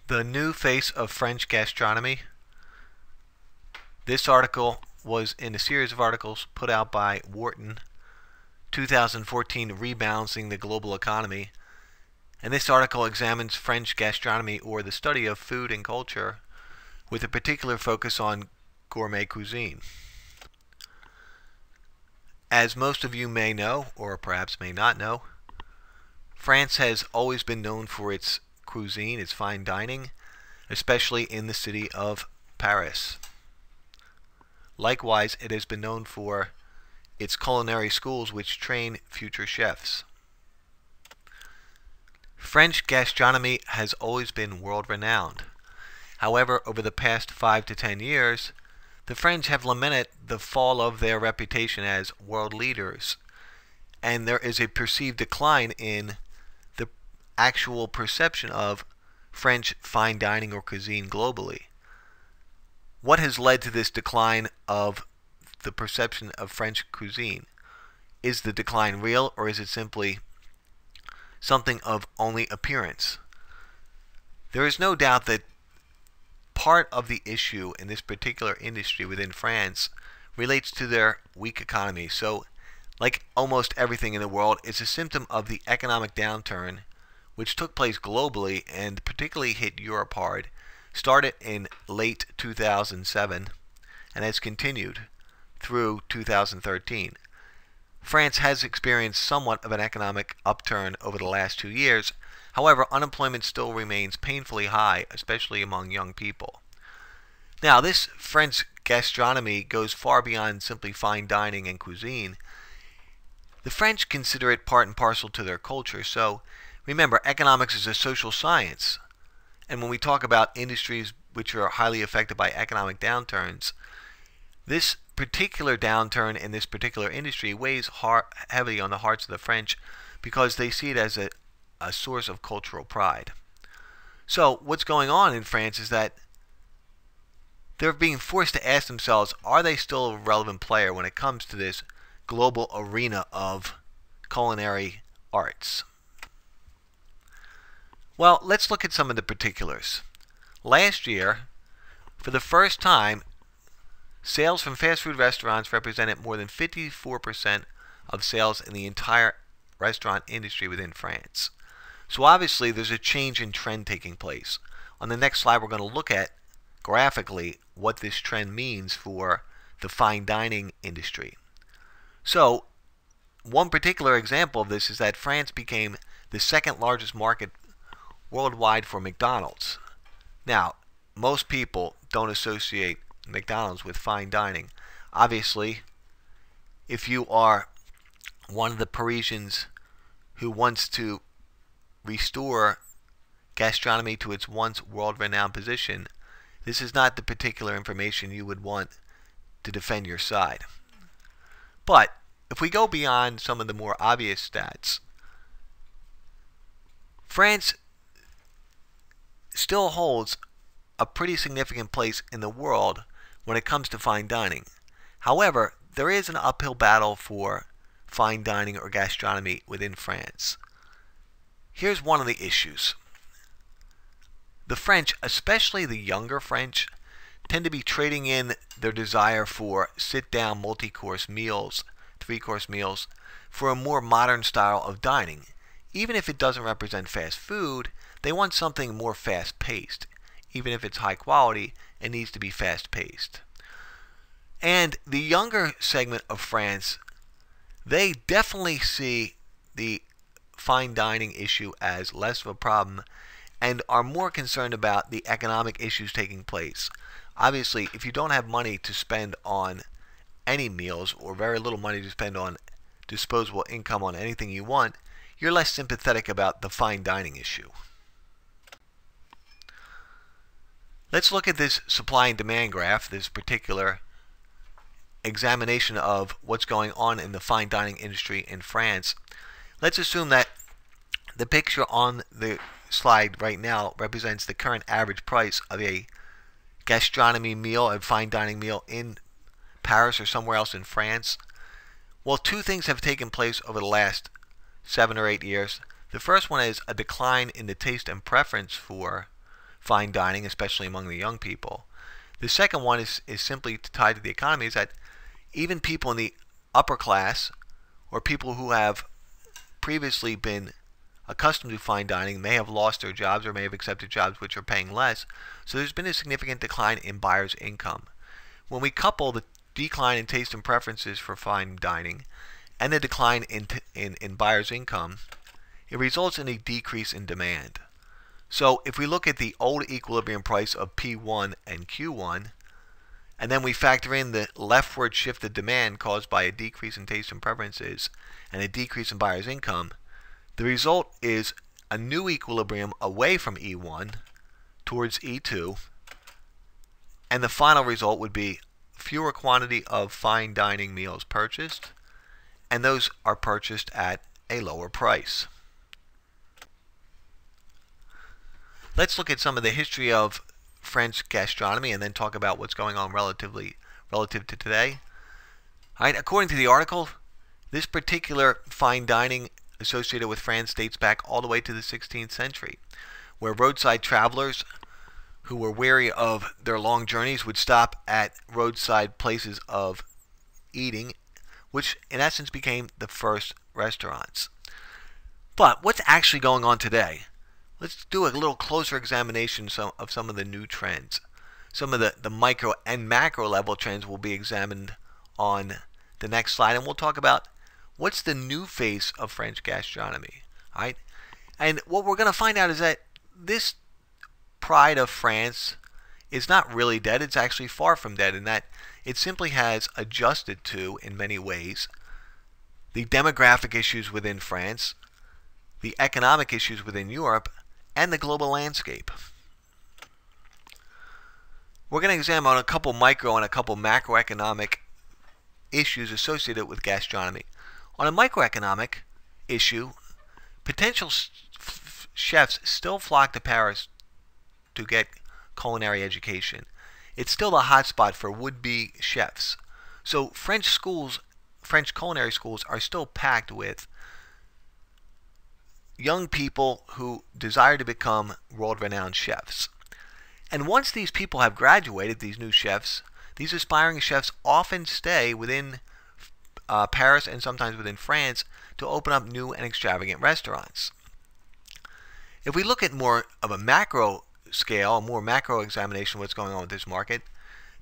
The New Face of French Gastronomy. This article was in a series of articles put out by Wharton, 2014, Rebalancing the Global Economy. And this article examines French gastronomy, or the study of food and culture, with a particular focus on gourmet cuisine. As most of you may know, or perhaps may not know, France has always been known for its cuisine, its fine dining, especially in the city of Paris. Likewise, it has been known for its culinary schools which train future chefs. French gastronomy has always been world-renowned. However, over the past 5 to 10 years, the French have lamented the fall of their reputation as world leaders, and there is a perceived decline in the actual perception of French fine dining or cuisine globally. What has led to this decline of the perception of French cuisine? Is the decline real, or is it simply something of only appearance? There is no doubt that part of the issue in this particular industry within France relates to their weak economy. So, like almost everything in the world, it's a symptom of the economic downturn which took place globally and particularly hit Europe hard. Started in late 2007 and has continued through 2013. France has experienced somewhat of an economic upturn over the last 2 years. However, unemployment still remains painfully high, especially among young people. Now, this French gastronomy goes far beyond simply fine dining and cuisine. The French consider it part and parcel to their culture. So, remember, economics is a social science. And when we talk about industries which are highly affected by economic downturns, this particular downturn in this particular industry weighs heavily on the hearts of the French because they see it as a source of cultural pride. So what's going on in France is that they're being forced to ask themselves, are they still a relevant player when it comes to this global arena of culinary arts? Well, let's look at some of the particulars. Last year, for the first time, sales from fast food restaurants represented more than 54% of sales in the entire restaurant industry within France. So obviously there's a change in trend taking place. On the next slide, we're going to look at graphically what this trend means for the fine dining industry. So one particular example of this is that France became the second largest market worldwide for McDonald's. Now, most people don't associate McDonald's with fine dining. Obviously, if you are one of the Parisians who wants to restore gastronomy to its once world-renowned position, this is not the particular information you would want to defend your side. But if we go beyond some of the more obvious stats, France still holds a pretty significant place in the world when it comes to fine dining. However, there is an uphill battle for fine dining or gastronomy within France. Here's one of the issues. The French, especially the younger French, tend to be trading in their desire for sit-down multi-course meals, 3-course meals, for a more modern style of dining. Even if it doesn't represent fast food, they want something more fast-paced. Even if it's high quality, it needs to be fast-paced. And the younger segment of France, they definitely see the fine dining issue as less of a problem and are more concerned about the economic issues taking place. Obviously, if you don't have money to spend on any meals or very little money to spend on disposable income on anything you want, you're less sympathetic about the fine dining issue. Let's look at this supply and demand graph, this particular examination of what's going on in the fine dining industry in France. Let's assume that the picture on the slide right now represents the current average price of a gastronomy meal, a fine dining meal in Paris or somewhere else in France. Well, two things have taken place over the last 7 or 8 years. The first one is a decline in the taste and preference for fine dining, especially among the young people. The second one is simply tied to the economy, is that even people in the upper class or people who have previously been accustomed to fine dining may have lost their jobs or may have accepted jobs which are paying less. So there's been a significant decline in buyers' income. When we couple the decline in taste and preferences for fine dining and the decline in buyers' income, it results in a decrease in demand. So if we look at the old equilibrium price of P1 and Q1, and then we factor in the leftward shift of demand caused by a decrease in taste and preferences and a decrease in buyers' income, the result is a new equilibrium away from E1 towards E2, and the final result would be fewer quantity of fine dining meals purchased, and those are purchased at a lower price. Let's look at some of the history of French gastronomy and then talk about what's going on relative to today. All right, according to the article, this particular fine dining associated with France dates back all the way to the 16th century, where roadside travelers who were weary of their long journeys would stop at roadside places of eating, which in essence became the first restaurants. But what's actually going on today? Let's do a little closer examination of some of the new trends. Some of the micro and macro level trends will be examined on the next slide, and we'll talk about what's the new face of French gastronomy. All right? And what we're going to find out is that this pride of France is not really dead. It's actually far from dead in that it simply has adjusted to, in many ways, the demographic issues within France, the economic issues within Europe, and the global landscape. We're going to examine a couple micro and a couple macroeconomic issues associated with gastronomy. On a microeconomic issue, potential chefs still flock to Paris to get culinary education. It's still the hotspot for would-be chefs. So French culinary schools are still packed with young people who desire to become world-renowned chefs. And once these people have graduated, these new chefs, these aspiring chefs often stay within Paris and sometimes within France to open up new and extravagant restaurants. If we look at more of a macro scale, a more macro examination of what's going on with this market,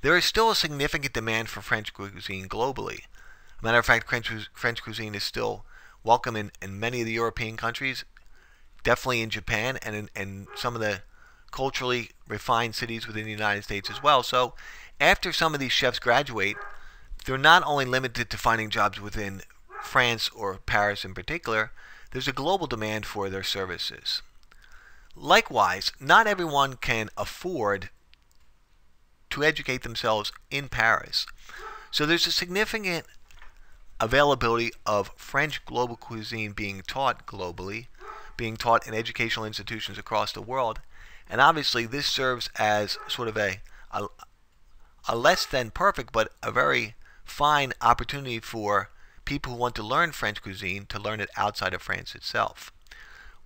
there is still a significant demand for French cuisine globally. As a matter of fact, French cuisine is still welcome in many of the European countries, definitely in Japan, and in some of the culturally refined cities within the United States as well. So after some of these chefs graduate, they're not only limited to finding jobs within France or Paris in particular, there's a global demand for their services. Likewise, not everyone can afford to educate themselves in Paris. So there's a significant availability of French global cuisine being taught globally, being taught in educational institutions across the world, and obviously this serves as sort of a less than perfect but a very fine opportunity for people who want to learn French cuisine to learn it outside of France itself.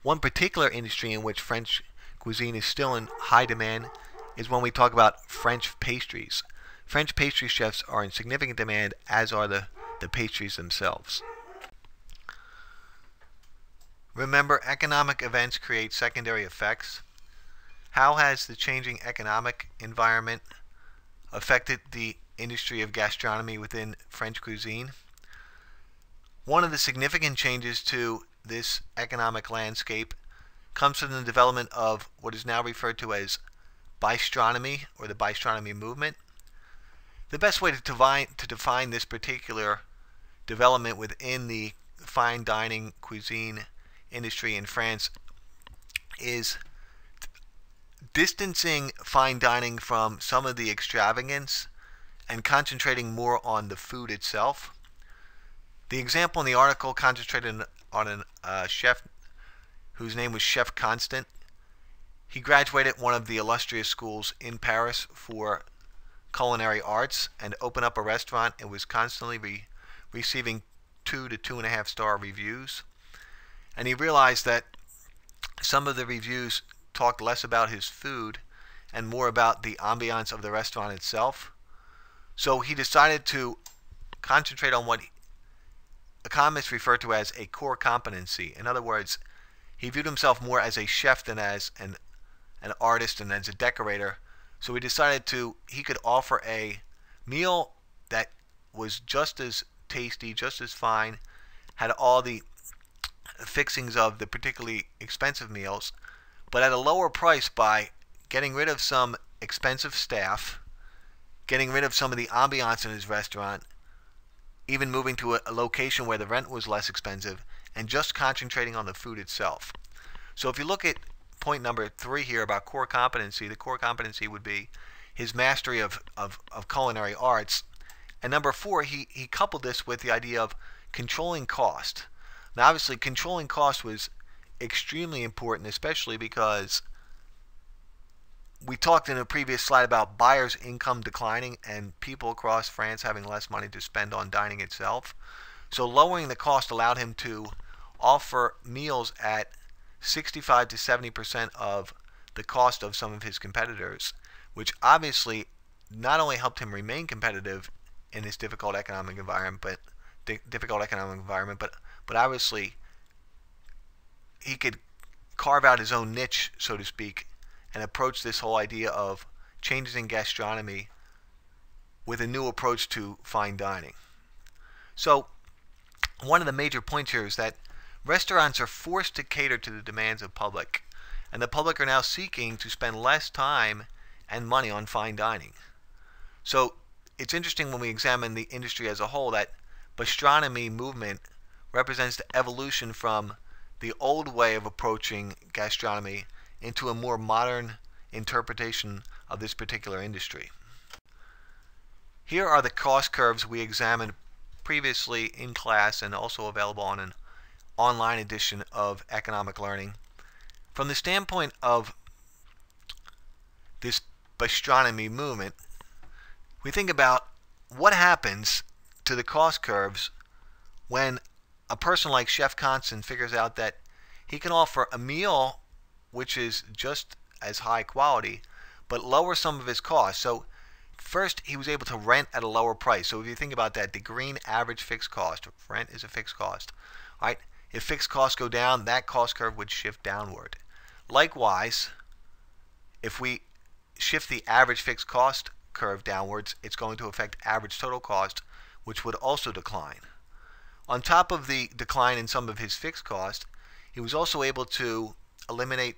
One particular industry in which French cuisine is still in high demand is when we talk about French pastries. French pastry chefs are in significant demand, as are the pastries themselves. Remember, economic events create secondary effects. How has the changing economic environment affected the industry of gastronomy within French cuisine? One of the significant changes to this economic landscape comes from the development of what is now referred to as bistronomy, or the bistronomy movement. The best way to define this particular development within the fine dining cuisine industry in France is distancing fine dining from some of the extravagance and concentrating more on the food itself. The example in the article concentrated on a chef whose name was Chef Constant. He graduated one of the illustrious schools in Paris for culinary arts and opened up a restaurant and was constantly receiving 2 to 2.5 star reviews. And he realized that some of the reviews talked less about his food and more about the ambiance of the restaurant itself. So he decided to concentrate on what economists refer to as a core competency. In other words, he viewed himself more as a chef than as an artist and as a decorator. So he decided he could offer a meal that was just as tasty, just as fine, had all the fixings of the particularly expensive meals, but at a lower price by getting rid of some expensive staff, getting rid of some of the ambiance in his restaurant, even moving to a location where the rent was less expensive, and just concentrating on the food itself. So if you look at point number 3 here about core competency, the core competency would be his mastery of culinary arts. And number 4, he coupled this with the idea of controlling cost. Now obviously controlling cost was extremely important, especially because we talked in a previous slide about buyers' income declining and people across France having less money to spend on dining itself. So lowering the cost allowed him to offer meals at 65 to 70% of the cost of some of his competitors, which obviously not only helped him remain competitive in this difficult economic environment, but obviously he could carve out his own niche, so to speak, and approach this whole idea of changes in gastronomy with a new approach to fine dining. So one of the major points here is that restaurants are forced to cater to the demands of public, and the public are now seeking to spend less time and money on fine dining. So it's interesting when we examine the industry as a whole that gastronomy movement represents the evolution from the old way of approaching gastronomy into a more modern interpretation of this particular industry. Here are the cost curves we examined previously in class and also available on an online edition of Economic Learning. From the standpoint of this gastronomy movement, we think about what happens to the cost curves when a person like Chef Constant figures out that he can offer a meal which is just as high quality but lower some of his costs. So first, he was able to rent at a lower price. So if you think about that, the green average fixed cost, rent is a fixed cost. All right? If fixed costs go down, that cost curve would shift downward. Likewise, if we shift the average fixed cost curve downwards, it's going to affect average total cost, which would also decline. On top of the decline in some of his fixed cost, he was also able to eliminate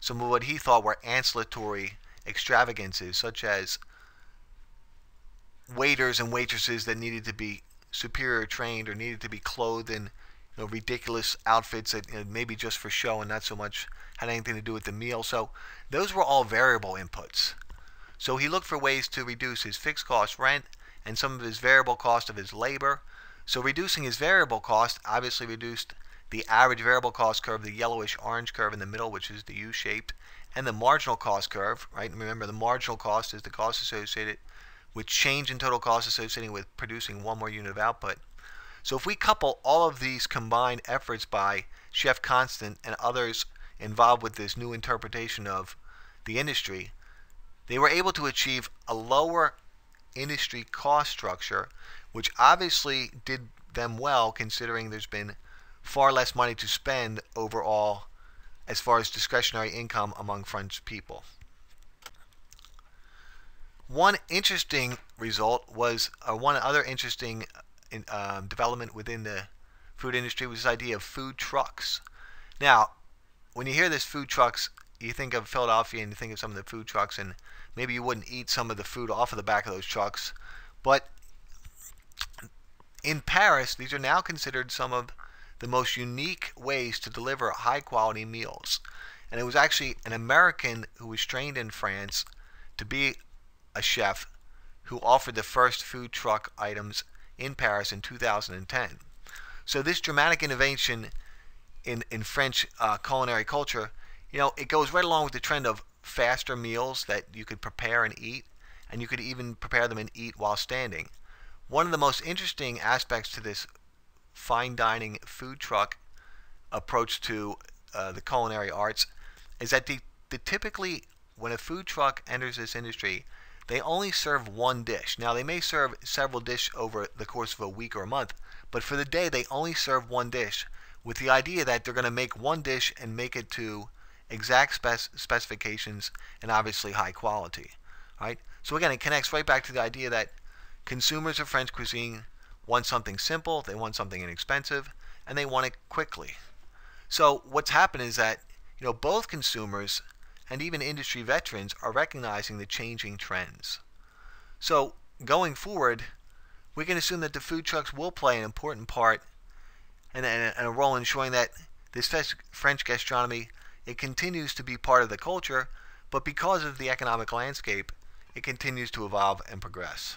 some of what he thought were ancillary extravagances, such as waiters and waitresses that needed to be superior trained or needed to be clothed in ridiculous outfits that maybe just for show and not so much had anything to do with the meal. So those were all variable inputs. So he looked for ways to reduce his fixed cost rent and some of his variable cost of his labor. So reducing his variable cost obviously reduced the average variable cost curve, the yellowish orange curve in the middle, which is the U-shaped, and the marginal cost curve, right? And remember, the marginal cost is the cost associated with change in total cost associated with producing one more unit of output. So if we couple all of these combined efforts by Chef Constant and others involved with this new interpretation of the industry, they were able to achieve a lower industry cost structure, which obviously did them well considering there's been far less money to spend overall as far as discretionary income among French people. One interesting result was, one other interesting development within the food industry was this idea of food trucks. Now, when you hear this food trucks, you think of Philadelphia and you think of some of the food trucks, and maybe you wouldn't eat some of the food off of the back of those trucks. But in Paris, these are now considered some of the most unique ways to deliver high quality meals. And it was actually an American who was trained in France to be a chef who offered the first food truck items in Paris in 2010. So this dramatic innovation in French culinary culture, it goes right along with the trend of faster meals that you could prepare and eat, and you could even prepare them and eat while standing. One of the most interesting aspects to this fine dining food truck approach to the culinary arts is that the typically when a food truck enters this industry, they only serve one dish. Now, they may serve several dishes over the course of a week or a month, but for the day, they only serve one dish with the idea that they're going to make one dish and make it to exact specifications and obviously high quality. Right? So again, it connects right back to the idea that consumers of French cuisine want something simple, they want something inexpensive, and they want it quickly. So what's happened is that both consumers and even industry veterans are recognizing the changing trends. So going forward, we can assume that the food trucks will play an important part and a role in ensuring that this French gastronomy, it continues to be part of the culture, but because of the economic landscape, it continues to evolve and progress.